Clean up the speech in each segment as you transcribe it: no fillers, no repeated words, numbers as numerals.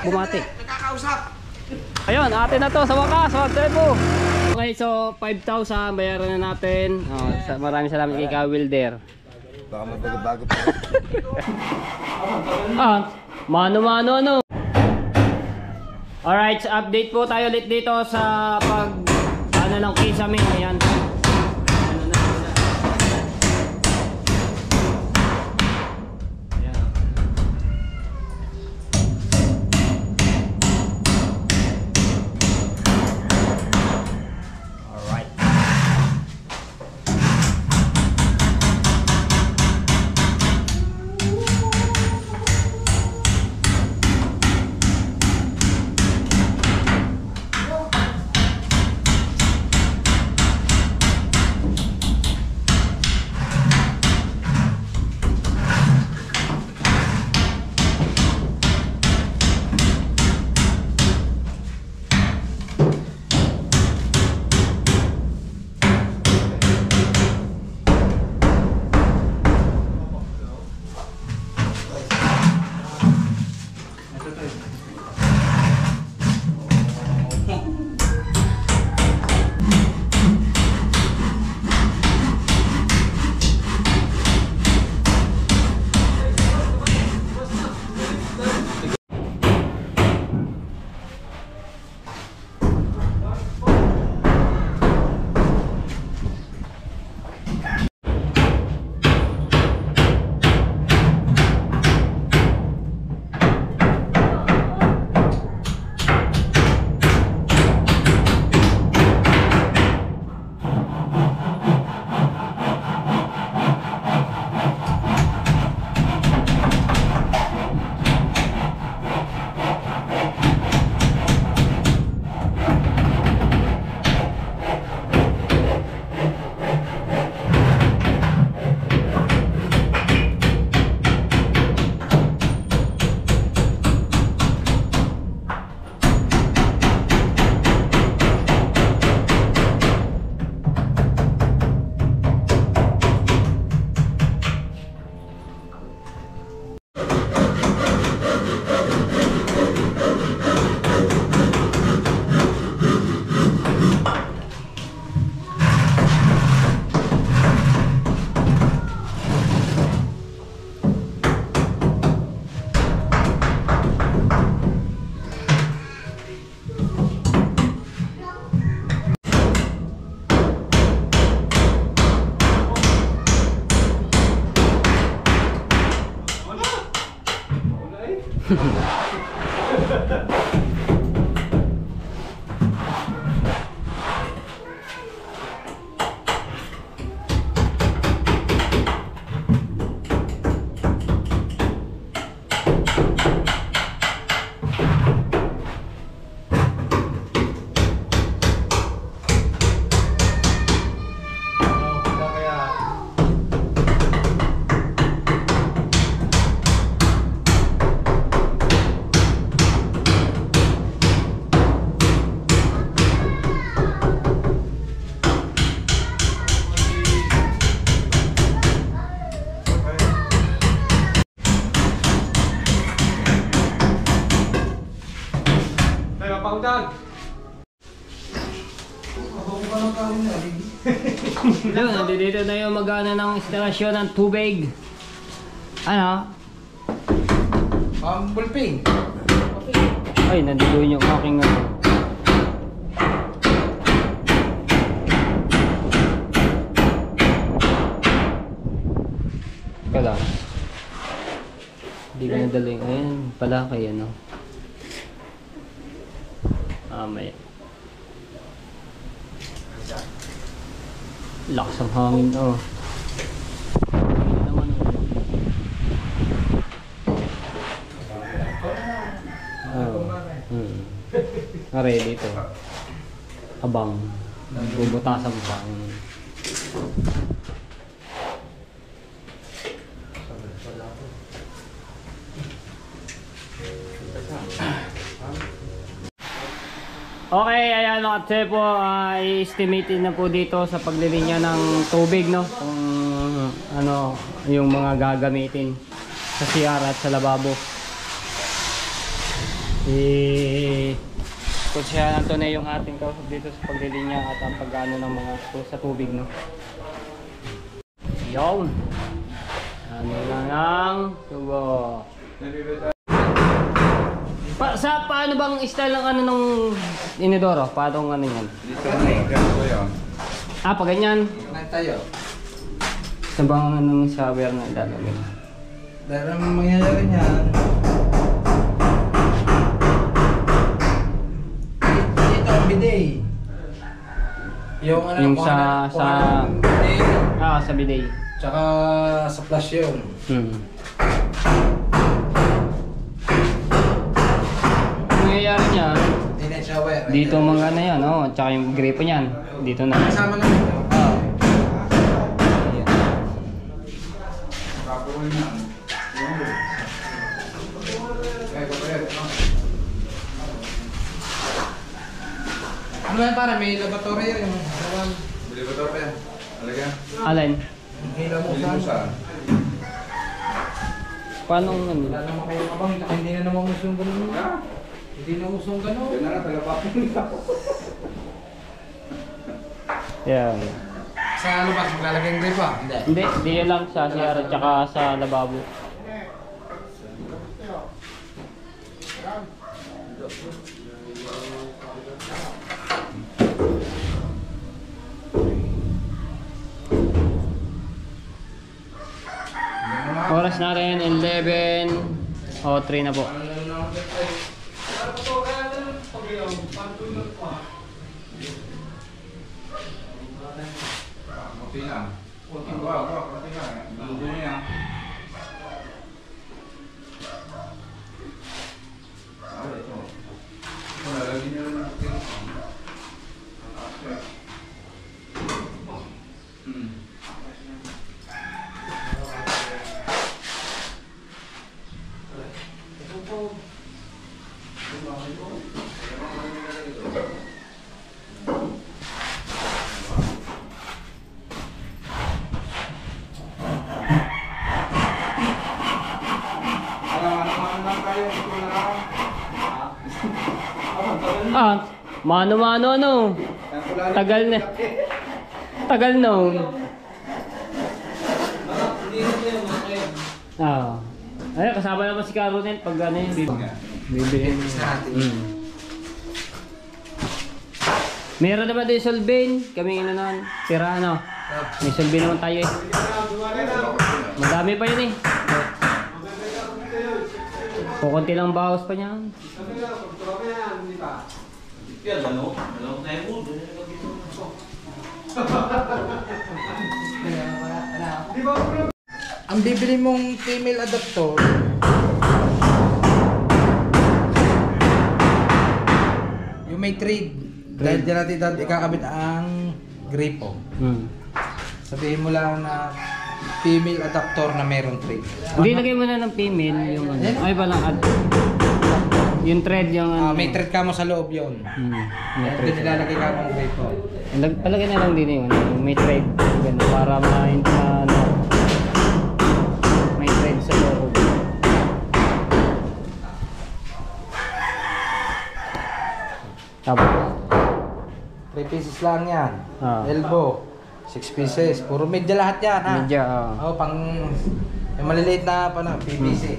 bumati. Nakakausap. Ayun, atin na to sa wakas, po. Okay, so 5,000 bayaran na natin. Oh, maraming salamat kay Ka Wilder. Baka magbago pa. Mano-mano ano. Alright, so update po tayo ulit dito sa ano ng kisame. Ayan. Yun, nandito na yung mag-ano ng installasyon ng tubig. Ano? Bulping. Ay, nandito yung aking Kala. Hindi ko nadaling. Ayan, pala kay ano. May lakas ang hangin, oh. Naman, ready ito. Abang. Bubutasan pa. Okay, ayan mga tse po, i-estimate na po dito sa paglilinya ng tubig, no? Kung ano, yung mga gagamitin sa CR at sa lababo. Konsyahan to na yung ating kausap dito sa paglilinya at ang pag-ano ng mga sa tubig, no? Yun! Ano lang ang tubo. Paano bang style ng ano ng inidoro? Paano ano yan? Dito na yung ganito yun. Pa ganyan? Ganyan tayo. Sa bang anong shower na ilalagay? Dahil ang mangyayari niyan, dito ang bidet. Yung ano, Yung kung sa- kung anong bidet, Sa bidet. tsaka sa flush yun. Ang nangyayari niya, Hindi na shower. dito mga na yan, oh, tsaka yung gripo niyan, dito na. Kasama naman yun. Ano yan para may laboratory yun yung naman. Laboratory yan. Talaga? Alin? Hila mo saan? Paano ano? Wala naman kayo kabang, hindi na naman usong ganun. Hindi na usong ganun. Yan na, taga-papin nila. Yan. Sa labas, maglalagay yung gripa? Hindi. Hindi lang sa CR at tsaka sa lababo. Oras natin 11:03 na po. Kunti lang. Kunti lang. Dulo niya. Lalagyan niyo lang natin. Mano-mano ano? Tagal na. Tagal na. Ay, kasama naman si Caroline pag ano yung bibilihin. Meron naman din Solvane. Kami inanon. Tira ano. May Solvane naman tayo eh. Madami pa yun eh. Kukunti lang bawas pa niyan. Ang bibili mong female adapter, yung may trade. Dahil dyan natin ikakabit ang gripo. Sabihin mo lang na female adapter na meron trade. Hindi, lagay mo na ng female yung ano. Ay, walang add. Yung thread yung ano. May thread ka mo sa loob yun. May Kaya thread. nilalagay ka mong gripo. Palagay na lang din yun. Yung may thread. Ganun, para ano, may thread sa loob. Tapos. 3 pieces lang yan. Elbow. 6 pieces. Puro media lahat yan ha. Media, Pang yung maliliit na PVC.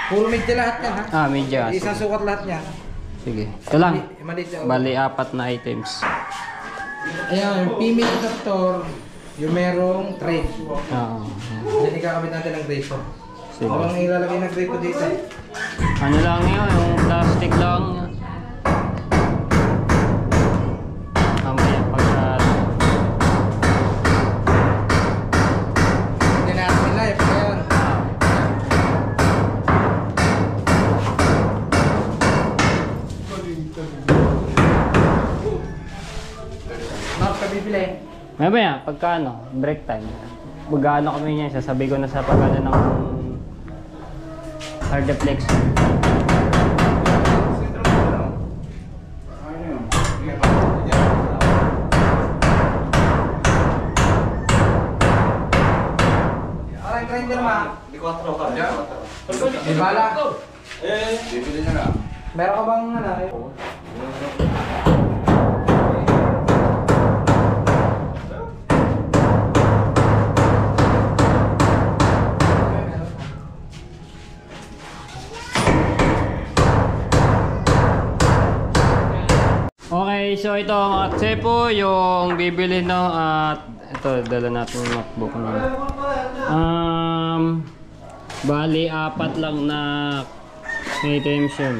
Puro media lahat yan ha. Media. Isang sukat lahat niya. Sige. Ito lang. Maliit yan. Bali, 4 na items. Ayan, yung female adapter, yung merong thread. Then ikakabit natin ang gripo. Sige. Habang ilalagay ng gripo dito. Ano lang yun, yung plastic lang. Mamaya pagka... Hindi natin live. Ayan. Mark ka bibili. Mamaya, pagka ano, break time. mag-ano kami niya, sasabi ko na sa pag-ano ng hard deflection. Aray, grinder ma. Di 4 ka. Di bala. Bibili na lang. Meron ka bang ano? Okay, so ito mga tsepo, yung bibili no, at ito, dala natin yung MacBook no. Bali, 4 lang na items yun.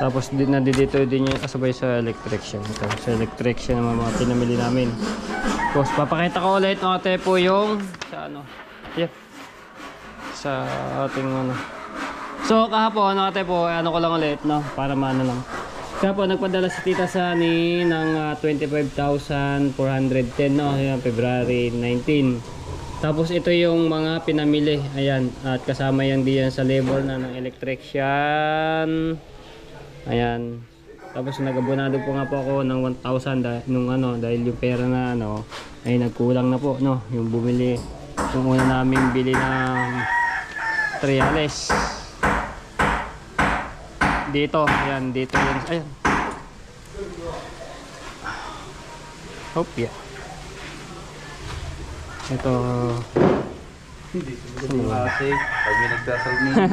Tapos nandito din yung kasabay sa electrician. Ito, sa electrician naman mga pinamili namin. Tapos papakita ko ulit mga tsepo yung sa ano, sa ating ano. So kahapon mga tsepo, ano ko lang ulit no, para maano lang. Kaya po, nagpadala si Tita Sunny ng 25,410 no, February 19. Tapos ito yung mga pinamili. Ayan, at kasama yan diyan sa labor na ng electrician. Ayan. Tapos nagabonado po nga po ako ng 1,000 nung ano, dahil yung pera na ano ay nagkulang na po no, yung bumili yung una naming bili ng triales. Dito, ayan, dito yan. Ayan. Oh, yeah. Ito. Hindi kasi pag may nagdasal niya.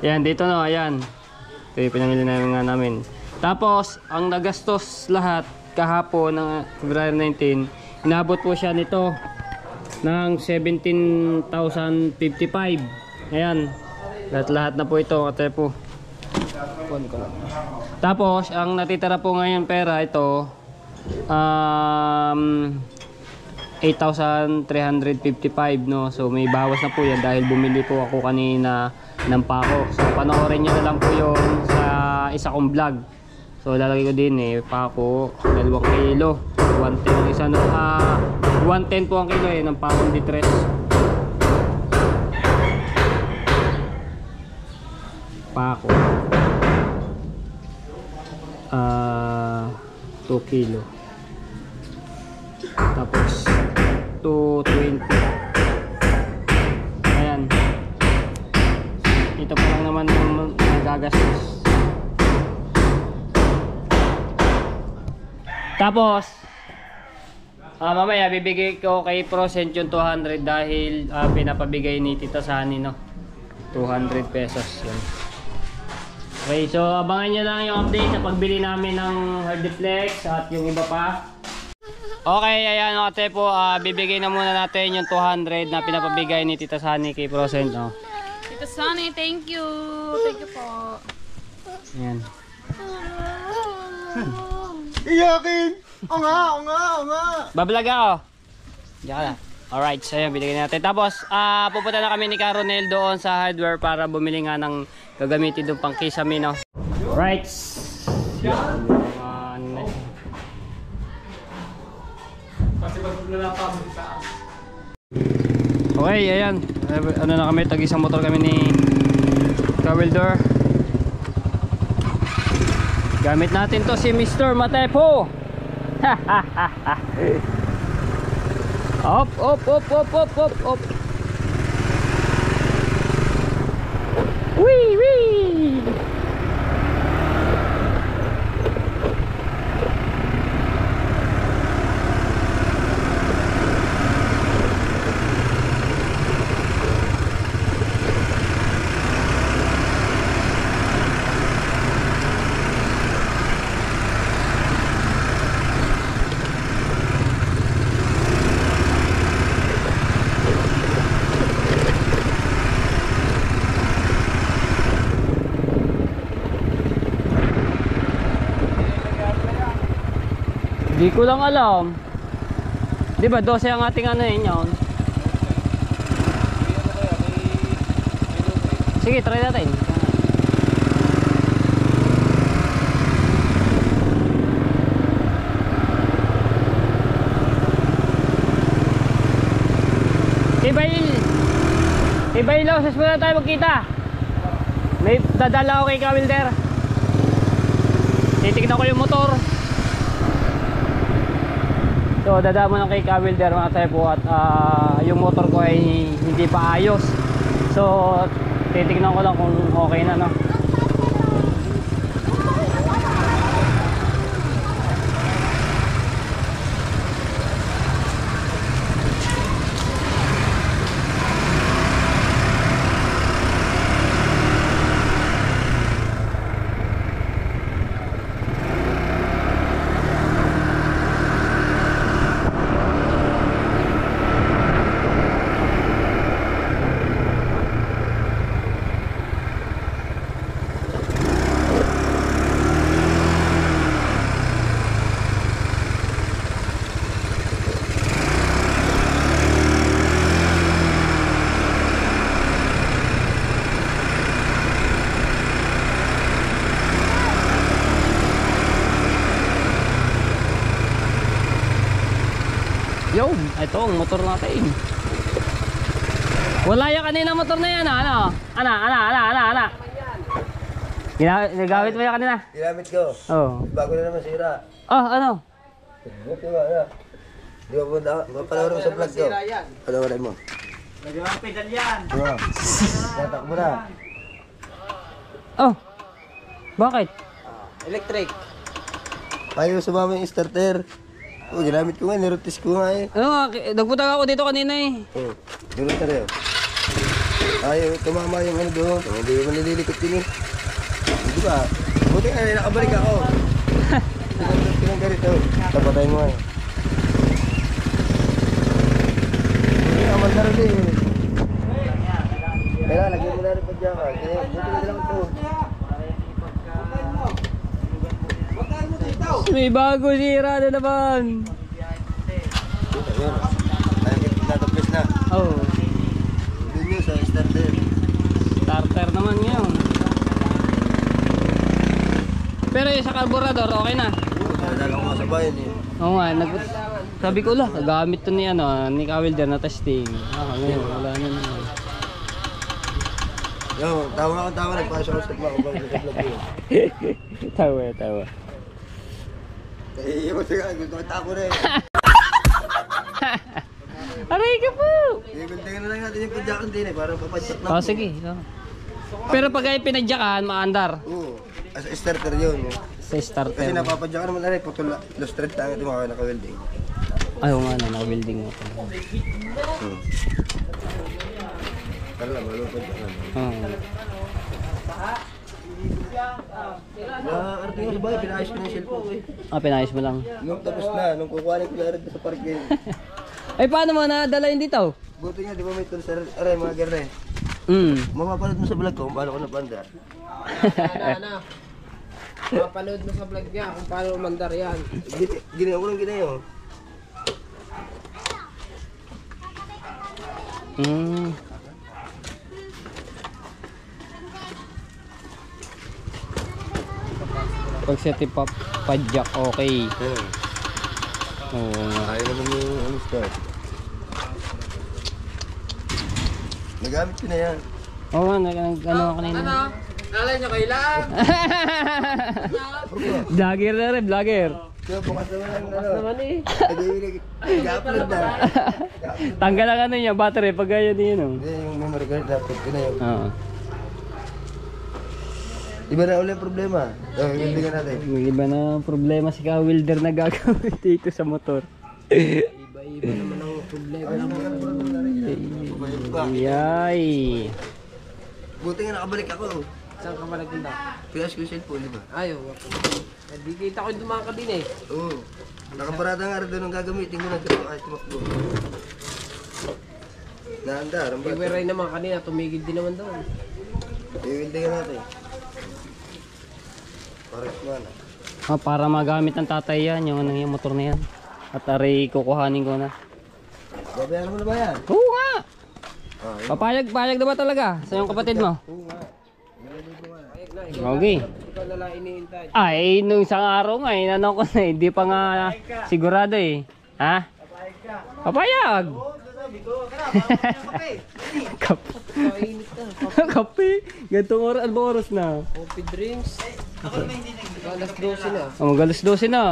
Ayan, dito no, ayan. Ito yung pinamili namin nga namin. Tapos, ang nagastos lahat kahapon ng February 19, inabot po siya nito ng 17,055. Ayan. Lahat na po ito, kate po. Tapos, ang natitira po ngayon pera ito, 8,355 no. So may bawas na po yan dahil bumili po ako kanina ng pako. So panoorin niyo na lang po yun sa isa kong vlog. So lalagay ko din pako, 2 kilo. 110 isa no. 110 po ang kilo ng pakong D3. Pako 2 kilo, tapos 220. Ayan, ito pa lang naman yung nagagastos. Tapos mamaya bibigay ko kay Procent yung 200 dahil pinapabigay ni Tita Sunny no, 200 pesos yun. Okay, so abangan nyo lang yung update sa pagbili namin ng Hardiflex at yung iba pa. Okay, ayan mga tepo, bibigay na muna natin yung 200 na pinapabigay ni Tita Sunny kay Procent. No? Tita Sunny, thank you. Thank you po. Ayan. Iyakin! O nga! Bablog ako. Diyan ka na. Alright, so ayan, binigay natin. Tapos, pupunta na kami ni Caronel doon sa hardware para bumili nga ng gagamitin doon pang kisame, no? Right. Okay, ayan. Ano na kami, tag-isang motor kami ni Kawildor. Gamit natin to si Mr. Matepo. Op. Wee. Di ko lang alam. Di ba 12 ang ating ano yun? Sige, try natin. Tibay loses muna tayo magkita. May dadala ako kay Kawilder. Titignan ko yung motor. So dadala mo na kay Kawilder mga tayo po. At yung motor ko ay hindi pa ayos. So titignan ko lang kung okay na, no. Yo, ito ang motor natin. Wala yung kanina motor na yan, ano? Ana. Ginagamit mo yan kanina? Ginamit ko. Oo. Bago na naman sira. Oh, ano? Buti ba na? Di ba punta? Mapalawar mo sa vlog ko. Palawarin mo. Lagyan mo ang pedal yan. Diba? Tatak mo na. Oh. Bakit? Electric. Ayaw sumama yung starter. Oh, ginamit ko nga, nirotis ko nga eh. Ano nga, nagpunta ako dito kanina eh. Oh, nirotis na rin. Ayaw, tumama yung ano doon. Hindi mo nililikot din eh. Di ba? Buti nga, nakabalik ako. Tinang ganito. Tapatay mo nga eh. Buti nga, magkaroon din eh. Kaya, lagyan mo na rin pa dyan ka. Kaya, buti nga lang ito. May bago sira na naman. Ayun. Ayun, natapos na. Oh. Doon yun sa starter. Starter naman ngayon. Pero yung sa carburetor, okay na. Naalala ko nga sa bayan eh. Oo nga, sabi ko lang, nagamit to ni, ni Kawilder na testing. Ngayon, wala na naman. Yo, tawa, nagpasok ako sa vlog ko. Tawa. Eh, gusto ko tako rin. Aray ka po! Ibintagan na lang natin yung padyakan din eh, para papadyak lang. Oh, sige. Oh. Pero pag ay pinadyakan, maandar. Oo, as starter yun. Sa starter. Kasi napapadyakan naman na rin, putol los 30 ang ito mga naka-welding. Ayaw nga na, naka-building mo. Tara lang, walang padyakan. Arte nga sa bahay, pinaayos ko na yung cellphone ko eh. Pinayos mo lang. Nung tapos na, nung kukuhanin ko na rin sa parking. Ay, paano mo nadala yun dito? Buti nga, di ba may tool sa aray mga gerne? Mapapanood mo sa vlog ko kung paano ko napandar. Mapanood mo sa vlog niya kung paano umandar yan. Ginawa ko lang ginayo. Pag set pa padyak, okay. Oo nga. Ayaw naman yung ano start. Nagamit ko na yan. Oo nga, ano kanina. Nalay niyo kailan? Vlogger na rin, vlogger. Kaya bukas naman ang ano. Naman eh. Nag-upload na. Tanggal ang ano niya, battery, pag ganyan yun. Hindi, yung memory card laptop ko na yun. Oo. Iba na ulit ang problema. Hindi ka natin. May iba na problema si Kawilder na gagawin dito sa motor. Iba-iba naman ang problema ng motor. Yay! Buti nga nakabalik ako. Saan ka ba nagpunta? Pinas ko yung cellphone, di ba? Ayaw. Di kita ko yung dumaan ka din eh. Oo. Nakaparada nga rin doon ang gagamitin ko na dito kahit tumakbo. Naandar, ang bata. Iweray naman kanina, tumigil din naman doon. I-welding natin. Pares mo na. Para magamit ng tatay yan, yung motor na yan. At aray, kukuhanin ko na. Babayaran mo na ba yan? Oo nga! Ah, Papayag na ba talaga sa iyong kapatid mo? oo nga. Okay. Ikaw na lang iniintay. Ay, nung isang araw nga, inano ko na, hindi pa nga sigurado eh. Ha? Papayag! Kape. Kape. Gantong oras. Ano ba oras na? Coffee drinks. Alas 12 na. Oh, mag-alas 12 na.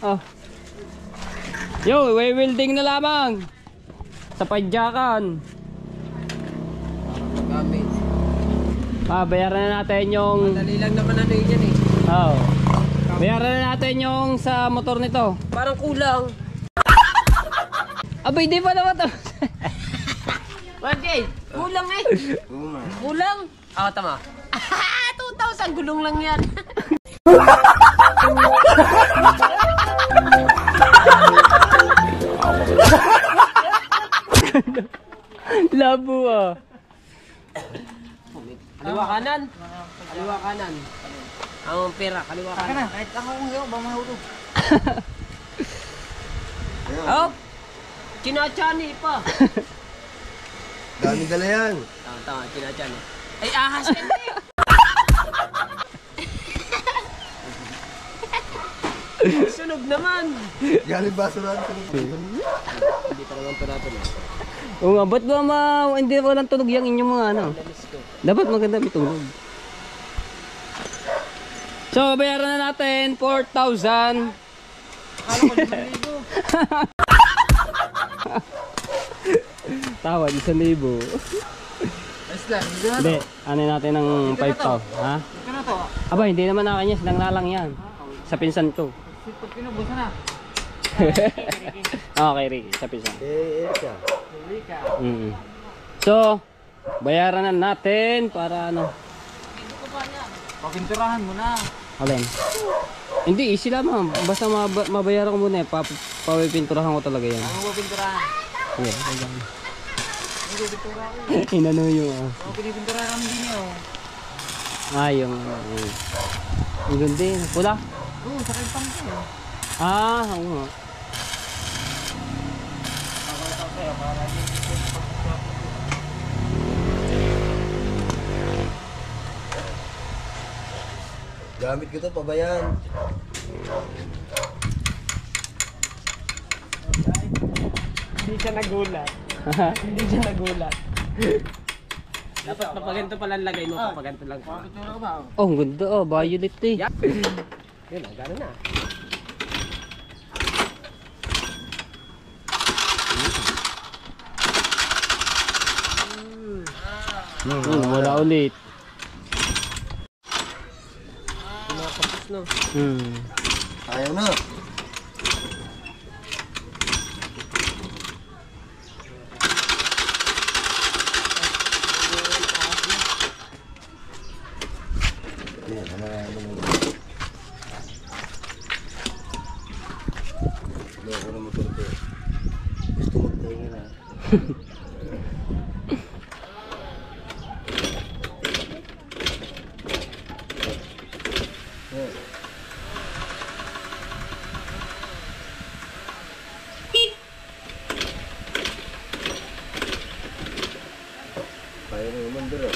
Oh. Yo, welding na lamang. Sa padyakan. Gamit. Bayaran na natin yung... Madali lang naman ano yun yan eh. Oo. Bayaran na natin yung sa motor nito. Parang kulang. Abay, di pa naman to. Bakit? Kulang eh. Kulang? Oo, tama. 2,000 gulong lang yan. Labo ah. Kaliwa kanan. Kaliwa kanan. Ang pera, kaliwa kanan. Kahit ako kung sa'yo, ba mahulog? Oh! Chinachani pa. Dami dala yan. Tama, chinachani. Ay, ahas yan eh. Sunog naman. Galing basurahan. Hindi pa naman natin eh. Oo nga, ba't ba hindi walang tunog yung inyong mga ano? Dapat maganda may tunog. So, bayaran na natin 4,000. Tawad, 1,000. Hindi, ano natin ng 5,000. Ha? Ano to? Aba, hindi naman na kanya, silang nalang yan. Sa pinsan ko. Pag pinubusan na. Okay, Ricky, sa pinsan. Erika. So, bayaran na natin para ano. Papinturahan mo na. Alin? Hindi, easy lamang. Basta mabayaran ko muna eh. Papipinturahan ko talaga yan. Ano mo pinturahan? Yeah, inano yung Ako pinipinturahan kami din yun. yung ang ganda yun. Pula? Oo, sa kayo pang ko. Oo nga. Gamit ko to, pabayan. Hindi siya nagulat. Hindi siya nagulat. Dapat papaganto pala ang lagay mo, papaganto lang. Papintura ko ba? Oh, ang ganda oh. Violet eh. Yap. Yun lang, gano'n na. Wala ulit. Nakapos no. Ayaw na. Gusto magtahinga na. Kaya na naman dito.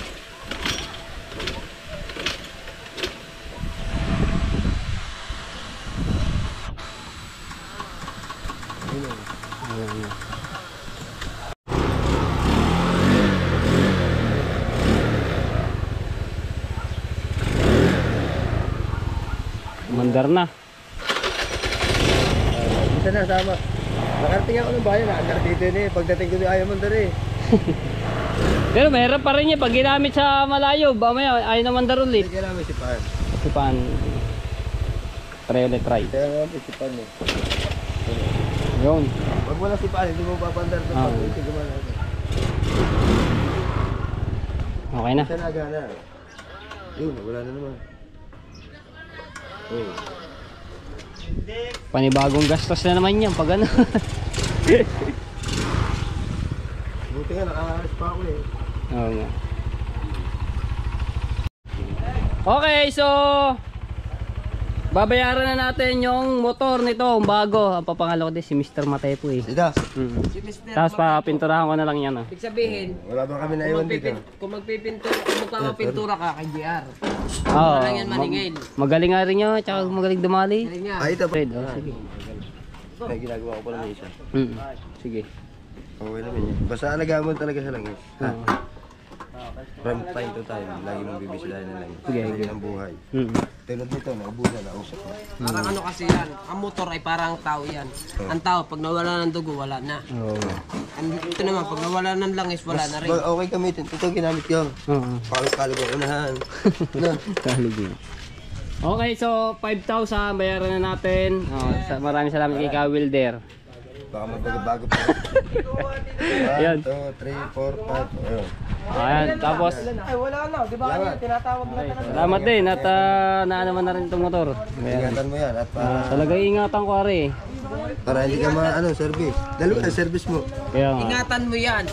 Mandar na. Isa na, sama. Nakarating ako ng bayan, nakarating dito yun eh. Pagdating ko ayaw man dito eh. Pero mahirap pa rin yan pag ginamit sa malayo. Mamaya ayaw na mandar ulit. Hindi ka namin si Pan. Si Pan. Try ulit, try. Kaya namin si Pan eh. Yun. Pag wala si Pan, hindi mo papandar sa Ah. pag hindi gumana. Okay na. Isa na agana. Yun, wala na naman. Oh. Panibagong gastos na naman yan pag ano. Buti nga, nakakaris pa ako eh. Oo nga. Okay, so babayaran na natin yung motor nito, bago. Ang papangalo ko din si Mr. Matepo eh. Dita, Si Mr. Tapos papinturahan ko na lang yan. Ibig sabihin, wala ba kami naiwan dito? kung magpapapintura ka kay JR. Oo. lang yan maningil. Magaling nga rin yun, tsaka magaling dumali. Galing niya. Ay, ito. Fred, oh, sige. May ginagawa ko pala ng isa. Sige. Okay naman yun. Basta alagaan mo talaga sa langis. Ha? Oo. From time to time, lagi mong bibisitahin ng langis. Sige, Kasi sige. ng buhay. Mm. Tulad nito, naubusan, nausap mo. Parang ano kasi yan, ang motor ay parang tao yan. Ang tao, pag nawala ng dugo, wala na. Oo. Ito naman, pag nawala ng langis, wala na rin. Okay gamitin. Ito ginamit ko. Oo. Kalog ang unahan. Ano? Kaligin. Okay, so 5,000 bayaran na natin. Maraming salamat kay Ka Wilder. Baka magbago pa. Ayan. 1, 2, 3, 4, 5. Ayun. Ayan, tapos Ay, wala na. Di ba Salamat. tinatawag na salamat din at naanaman na rin itong motor. Ayan. Ingatan mo yan at Talagang ingatan ko ari. para hindi ka service. Dalawa na service mo. Kaya nga. Ingatan mo yan.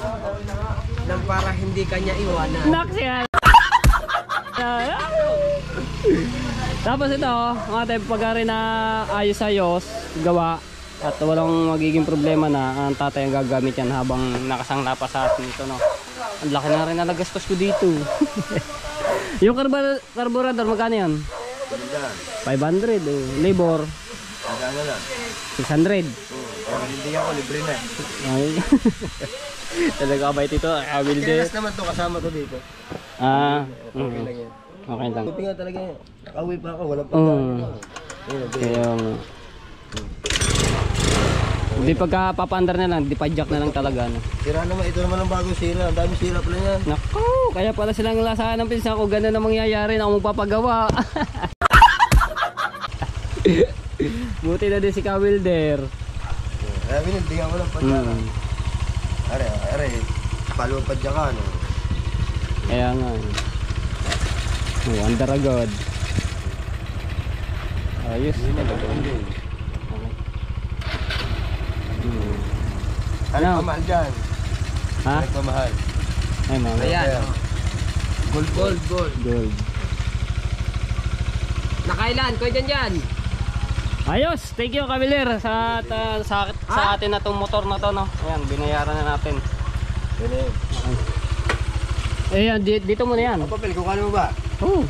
Nang para hindi kanya iwanan. Naksiya! Tapos ito, mga tayo pag-ari na ayos-ayos, gawa at walang magiging problema na ang tatay ang gagamit yan habang nakasangla pa sa atin ito, no. Ang laki na rin na nagastos ko dito. Yung carburetor, magkano yan? 500, oh. Labor, Ano lang. 600. Pag hindi ako, libre na. Ay. Talaga kabait ito, Wilder. Kailas naman to kasama to dito. Okay lang yan. Okay lang. Buti nga talaga yan. Nakauwi pa ako, walang Mm. pagkain. Ayun, Kaya hindi pagka papaandar na lang, di padjak na lang talaga, no. Sira naman, ito naman ang bagong sira. Ang dami sira pala yan. Naku, kaya pala silang lasahan ng pinsan ko, gano'n na mangyayari na ako magpapagawa. Buti na din si Ka Wilder. Kaya binibigyan ko ng padjaka. Mm. Are, paluwag padjaka, no? Kaya nga. Oh, andar agad. Ayos. Ano? Ano? Pamahal dyan. Ha? Pamahal. Ay, mama. Ayan. Gold. Gold. Nakailan? Kuya dyan. Ayos, thank you Ka Wilder sa atin na tong motor na to, no. Ayan, binayaran na natin. Yan na yun. Ayan, dito mo na yan. Ang papel, kukuha mo ba? Oh.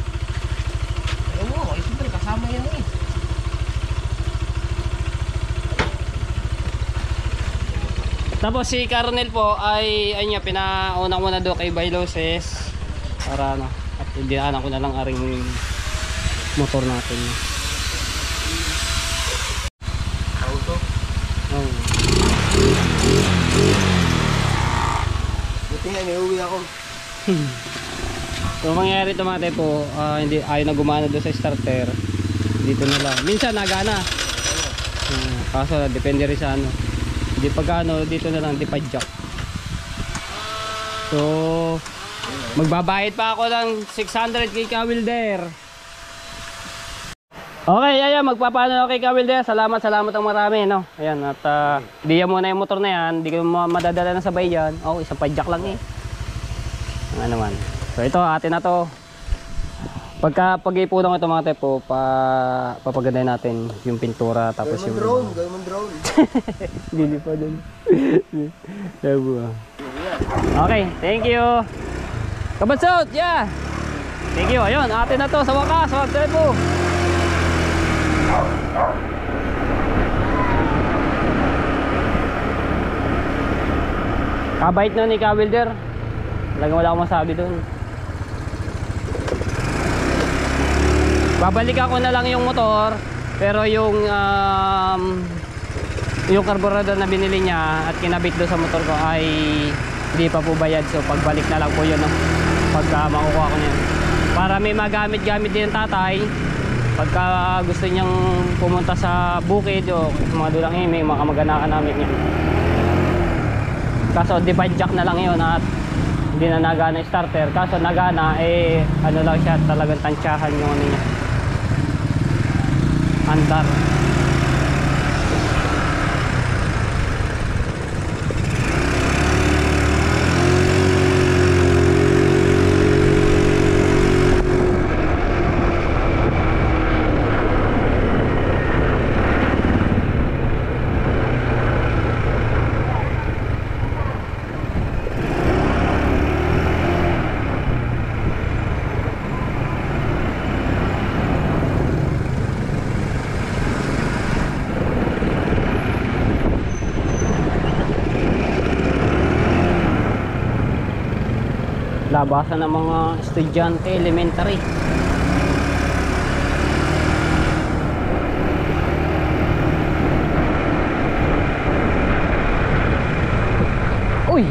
Ayun mo, siyempre kasama yan eh. Tapos si Carnel po ay ayun niya, pinauna ko na doon kay Bailoses para ano, at dinaanan ko na lang aring motor natin. Auto. Oh. Buti nga, may uwi ako. So mangyayari ito mga tepo, hindi ayaw na gumana doon sa starter. Dito na lang. Minsan nagana. Kaso depende rin sa ano. Di pagkano dito na lang di padjak. So magbabayad pa ako ng 600 kay Ka Wilder. Okay, ayan, magpapaano ako kay Ka Wilder. Salamat ang marami, no. Ayan, at diyan mo na yung motor na yan, di ko madadala na sabay yan. Oh, isang padjak lang eh. Ano naman. So ito, atin na to. Pag-ipunan ko ito mga tepo, papagandahin natin yung pintura tapos yung Gawin mo drone. Dili pa dun. Okay, thank you. Kabatsot, yeah. Thank you. Ayun, atin na to sa wakas, mga tepo. Kabait na ni Ka Wilder. Talagang wala akong masabi dun. Babalik ako na lang yung motor, pero yung carburetor na binili niya at kinabit doon sa motor ko ay hindi pa po bayad. So pagbalik na lang po yun, no? Pagka makukuha ko niyan. Para may magamit-gamit din ng tatay. Pagka gusto niyang pumunta sa bukid o mga dulang may makamaganakan namin yan. Kaso divide jack na lang yun at hindi na nagana yung starter. Kaso nagana ano lang siya, talagang tansyahan yung ano niya. Andar. labasan ng mga estudyante elementary. Uy!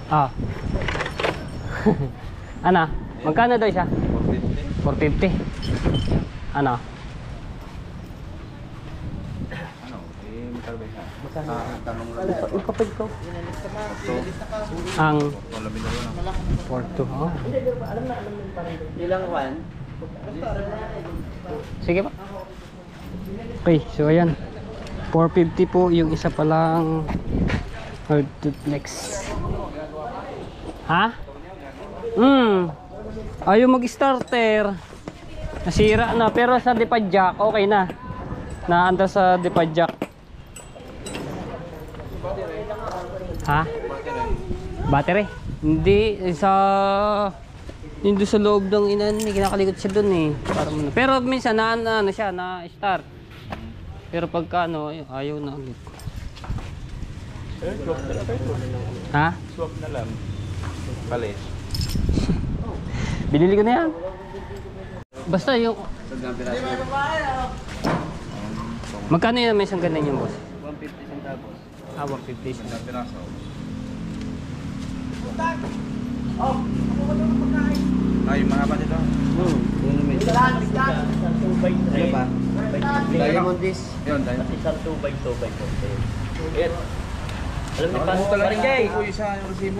Ah. Ano? Magkano daw siya? 450. Ano? Tanong lang. Ikapag ko. Ang 4-2. Oh. Ilang one? Sige pa. Okay, so ayan. 450 po yung isa palang hard duplex. Ha? Ayaw mag-starter. Nasira na, pero sa depadjack okay na. Naanda sa depadjack. Ha? Battery? Hindi sa loob ng inan, kinakalikot siya dun eh. Pero minsan ano siya, na start. Pero pagka ano, ayaw na ulit. Ha? Swap na lang. Palit. Binili ko na yan. Basta yung... Magkano yan may isang ganyan yung boss? 150 centavos. 150 Isang piraso. Ay, mahaba dito. Ano ba? Diamond this. Yun, dahil. Isang 2x2x4. Ayan. Alam ni Ano talaga yung isa yung resibo?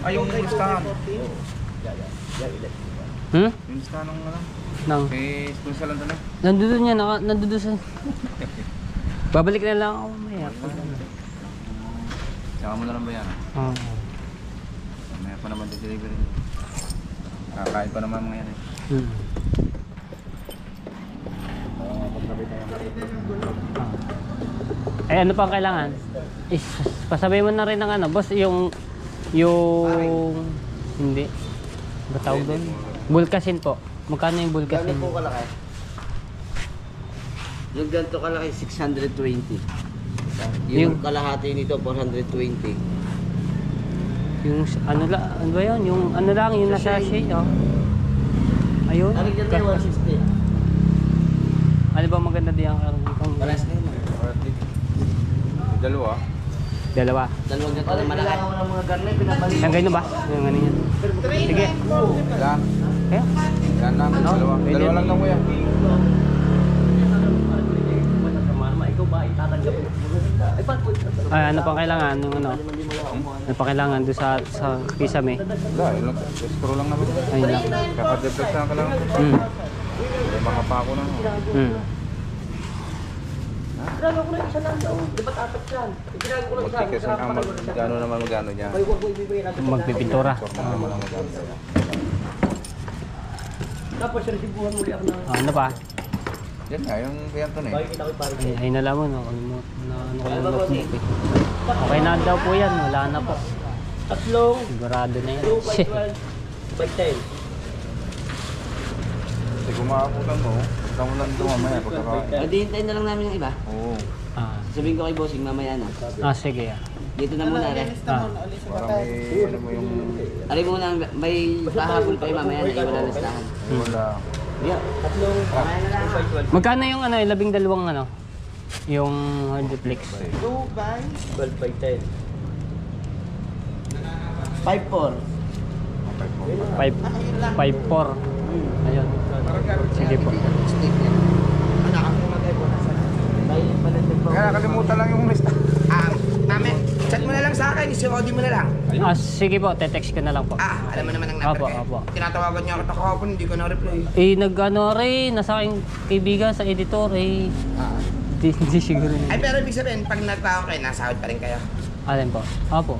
Ay, yung listahan. Yung listahan ng ano? Nang. Kay sponsor lang doon eh. Nandun yan, nandun sa... Babalik na lang ako mamaya. Tsaka mo na lang ba yan? Oo. Mamaya pa naman yung delivery. Kakain pa naman mga yan eh. Eh, ano pang kailangan? Is Pasabay mo na rin ng ano, boss, yung hindi. Ba tawag doon? Bulkasin po. Magkano yung bulkasin? Gano'n po kalaki? Yung ganito kalaki, 620. Yung kalahati nito, 420. Yung ano ba yun? Yung ano lang, yung nasa shade, oh. Ayun. Ano ganito yung 160? Ano ba maganda diyan? Pares na yun. Dalawa. Dalawa. Dalawang ganito na malaki. Ang mga garne, pinabalik. Yung ganyan ba? Yung ano yan. Sige. Yan. Kaya? Yan lang. Dalawa. Dalawa lang kuya. Ay, ano pang kailangan? Yung ano? Ano pang kailangan doon sa kisame? Wala. Yun lang. Screw lang naman. Ayun lang. Kakadeplex lang ka lang. May mga pako na. Buti kasi ang magkano naman magkano niya. Magpipintura. Naman ang magkano. Ano pa? Yan nga, yung to na eh. Ay nalaman, no? Ano ko lang notebook eh. Okay na daw po yan. Wala na po. Sigurado na yan. Kasi kumakaputan mo, punta mo lang ito mamaya pagkakain. Hintayin na lang namin yung iba. Oo. Sabihin ko kay bossing mamaya na. Sige. Dito na muna rin. Para may, ano mo yung... Alam mo na, may pahabol kayo mamaya na iwala na listahan. Wala. Magkano yung ano, 12 ano? Yung hardplex. 12 by 10. 5-4. 5-4. Ayun. Sige po. Kaya nakalimutan lang yung lista. Namin, chat mo na lang sa akin, COD mo na lang. Sige po, te-text ko na lang po. Alam mo naman ang number ko. Opo. Tinatawagan niya ako kahapon, hindi ko na-reply. Nag-ano rin, nasa aking kaibigan sa editor Hindi siguro Ay, pero ibig sabihin, pag nagtawag kayo, nasahod pa rin kayo. Alin po? Opo.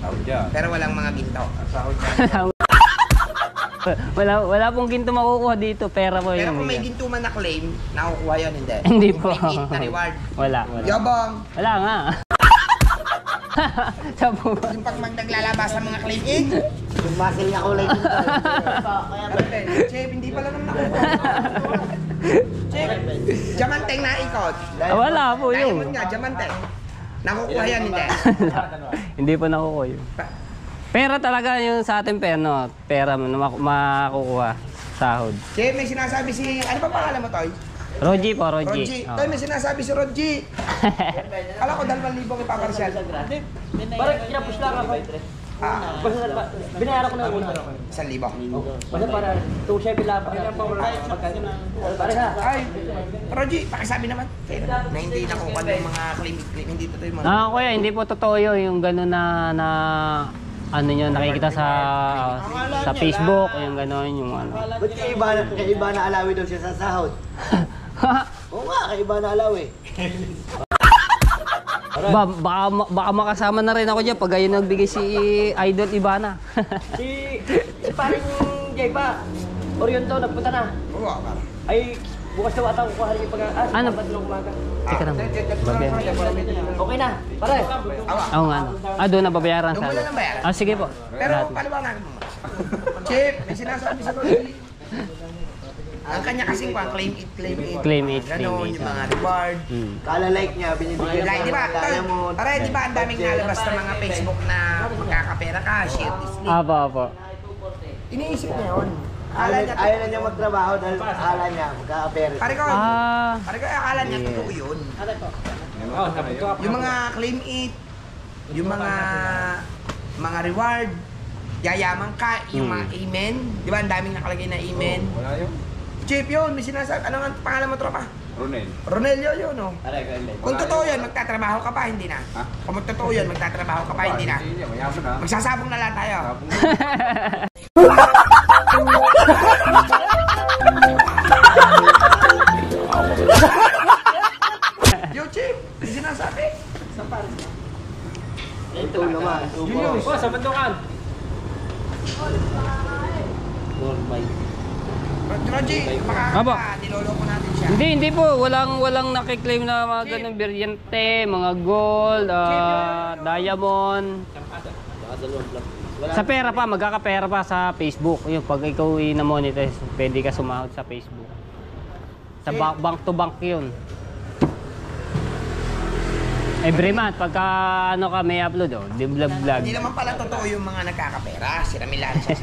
Tawag dyan. Pero walang mga ginto. Sahod dyan. wala pong ginto makukuha dito, pera po Pero yun. kung may ginto man na claim, nakukuha yun, hindi. Hindi Yung po. claim it na reward. Wala. Yabang! Wala nga. Sabi mo. Yung pag naglalabas ng mga claim it, Yung muscle niya kulay dito. Chef, hindi pala nang nakukuha. Chef, diamanteng na ikot. Wala po yun. Diamond nga, diamanteng. Nakukuha yan, hindi. Hindi po nakukuha yun. Pera talaga yung sa atin pera na makukuha, sahod. Chef, may sinasabi si, ano pa pangalan mo, Toy? Roji po, Roji. Roji. Toy, may sinasabi si Roji. Kala ko 2,000 kay Papa Marcial. Parang kinapos lang ako. Binayaran ko na una. 1,000. Basta para itong chef lang pa. Ay, Roji, pakisabi naman. Na hindi nakukuha ng mga claim, hindi totoo yung mga... Kuya, hindi po totoo yun, yung gano'n na ano nyo, nakikita sa Facebook, yung gano'n, yung ano. Ba't kaiba na alawi daw siya sa sahod? Oo nga, kaiba na alawi. Baka makasama na rin ako dyan pag ayun nagbigay si Idol Ibana. Si paring Jay pa. Orion daw, nagpunta na. Oo, para. Ay, bukas daw ata kukuha rin yung pag-aas. Ano? Dapat lang umaga. Teka naman. Bagay. Okay na, pare. Oo nga. Doon na babayaran Doon sa mo na lang bayaran. sige po. Pero paliwanagin mo. Chip, may sinasabi si Roji. Ang kanya kasing claim it. Claim it, Ganon, claim it. yung mga reward. Kala like niya, binibigyan Like, di ba? Diamond. Pare, di ba ang daming nalabas na mga Facebook na magkakapera ka, share this link. Apo. Iniisip niya yun. Akala niya, Ayaw na niya magtrabaho dahil akala niya magkakapera. pare ko, akala niya totoo yun. Yung mga claim it, yung mga reward, yayaman ka, yung mga amen. Di ba ang daming nakalagay na amen? Wala yun. Chip yun, may sinasabi. Ano nga pangalan mo, tropa? Ronel. Ronelio yun, no? Kung totoo yun, magtatrabaho ka pa, hindi na. Ha? Kung totoo yun, magtatrabaho ka pa, hindi na. Hindi niya, mayaman na. Magsasabong na lang tayo. Tapos Yo, Chip, may sinasabi. Ito naman. Sa bandukan. Roger, Aba. baka niloloko natin siya. Hindi po. Walang nakiklaim na mga ganun brilyante, mga gold, diamond. Sa pera pa, magkakapera pa sa Facebook. Yung pag ikaw i-monetize, pwede ka sumahod sa Facebook. Sa bank to bank yun. Every month, pagka ano ka may upload, di vlog. Hindi naman pala totoo yung mga nagkakapera. Si Ramilan siya.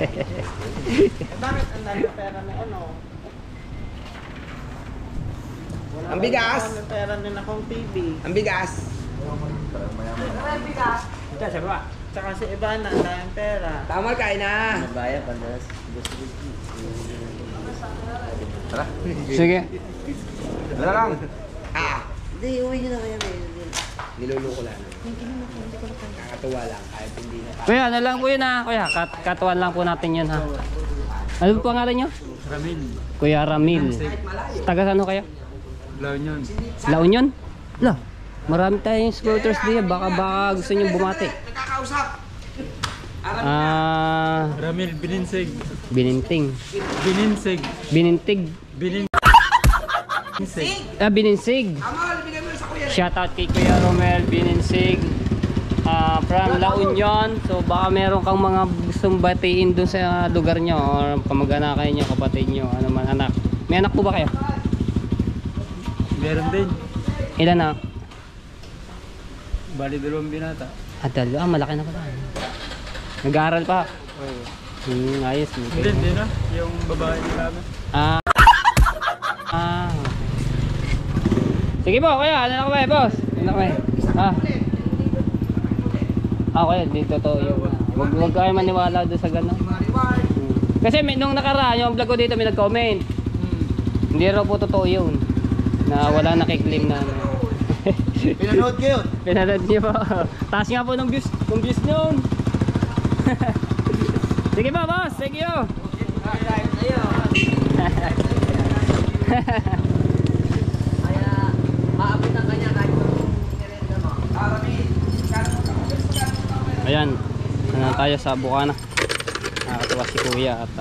Bakit ang dami pera na ano? Ang bigas. May pera din akong TV. Ang bigas. Tsaka si Ivana, ang daming pera. Tama, kain na. Sige. Wala lang. Hindi, uwi nyo na kayo. Niloloko lang. Nakakatuwa lang kahit hindi na. Kuya, ano lang po yun ha? Kuya, katuan lang po natin yun ha. Ano po pangalan nyo? Ramil. Kuya Ramil. Taga ano kayo? Blaw yun. La Union? La, marami tayong supporters din. Baka gusto nyo bumati. Nakakausap. Ramil Bininsig. Bininting. Bininsig. Binintig. Bininsig. Bininsig. Tama, bigay mo sa kuya. Shoutout kay Kuya Romel Bininsig. From La Union. So baka meron kang mga gustong batiin dun sa lugar nyo or kamag-anakan nyo, kapatid nyo, ano man, anak. May anak po ba kayo? Meron din. Ilan na? Bali 2 binata. Malaki na pala. Nag-aaral pa? Ayos. Hindi na. Yung babae nila namin. Sige po, kuya. Ano na kami, boss? Ano na kami? Okay, dito to yung... Huwag kayo maniwala doon sa gano'n. Kasi nung nakaraan, yung vlog ko dito may nag-comment. Hindi raw po totoo yun. Na wala nakiklaim na... Pinanood ko yun. Pinanood niyo po. Taas nga po ng views nyo. Sige po, boss. Thank you. Maabot ang kanya kahit Ayan. Tayo sa Bukana. Nakakatuwa si Kuya at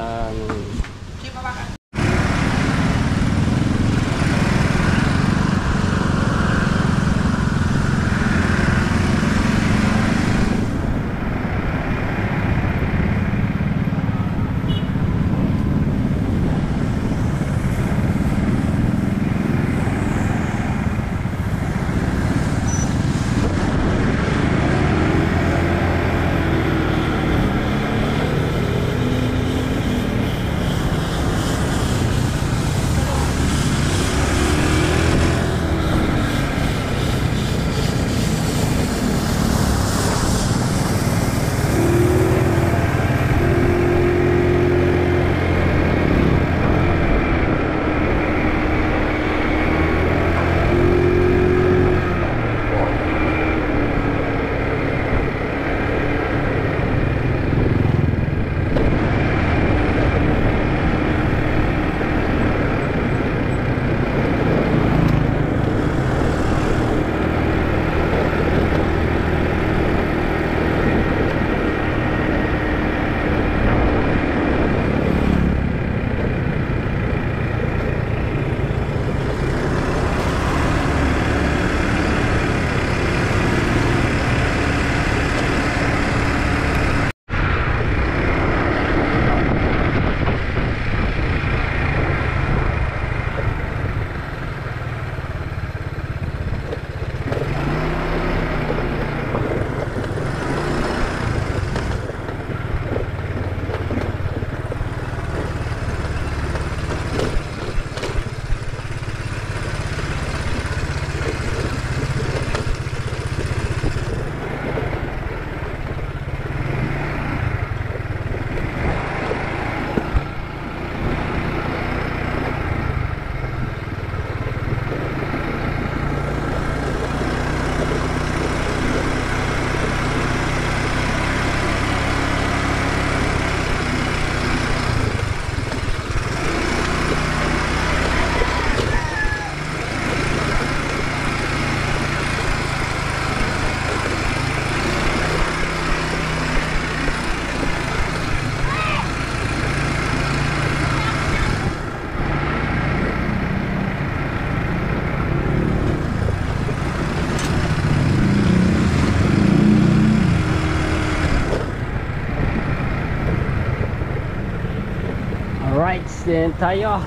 Then tayo.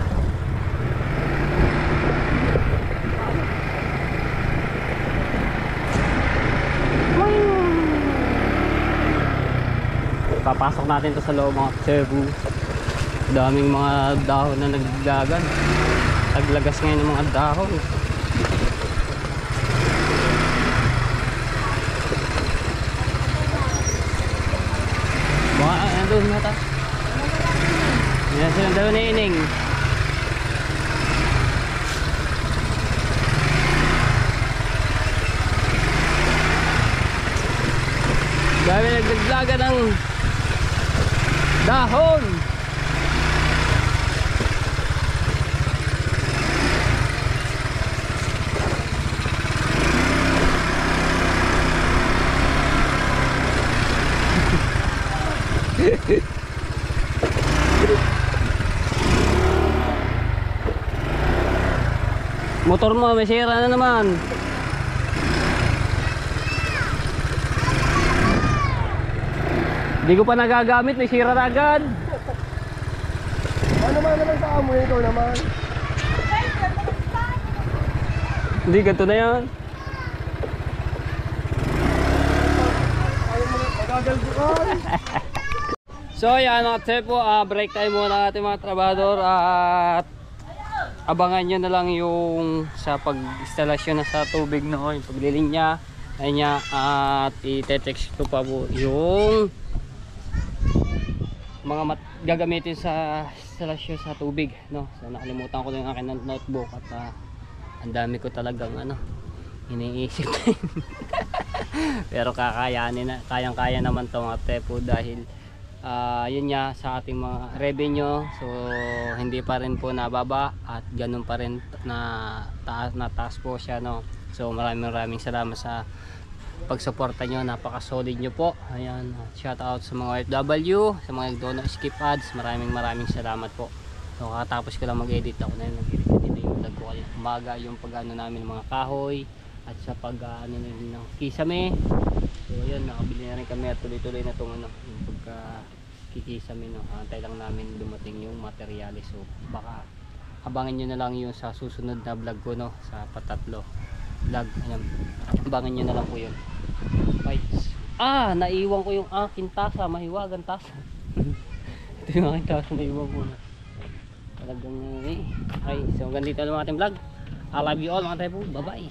Papasok natin to sa loob mga Cebu. Daming mga dahon na naglagan. Taglagas ngayon ng mga dahon. Mga nandun na ta. Yan silang daw na ining. Dami nagdaglaga ng dahon. Motor mo may sira na naman. Hindi ko pa nagagamit, may sira na agad. Ano naman sa amoy ito naman? Hindi, ganito na yan. So yan mga tepo, break time muna ating mga trabador at abangan nyo na lang yung sa pag-instalasyon na sa tubig no, yung paglilinya niya at i-text ko pa po yung mga gagamitin sa instalasyon sa tubig no. So nakalimutan ko na yung akin ng notebook at ang dami ko talagang iniisip. Pero kakayanin na, kayang-kaya naman to mga tepo dahil yun nga sa ating mga revenue, so hindi pa rin po nababa at ganun pa rin na taas po siya no. So maraming salamat sa pagsuporta nyo, napaka-solid nyo po. Ayan, shout out sa mga OFW, sa mga nagdono skip ads, maraming salamat po. So katapos ko lang mag-edit, ako na yun nag-edit kanina yung vlog ko kanina umaga, yung pag-ano namin ng mga kahoy at sa pag-ano ng kisame. So yun, nakabili na rin kami at tuloy-tuloy na itong yung pagka-kikisame no. Antay lang namin dumating yung materyales. So baka abangan nyo na lang yung sa susunod na vlog ko no, sa patatlo vlog. Ayan, abangan nyo na lang po yun. Right. Naiwan ko yung aking tasa, mahiwagan tasa. Ito yung aking tasa, naiwan ko na. Talagang so ganito lang ang ating vlog. I love you all mga tayo po, bye bye.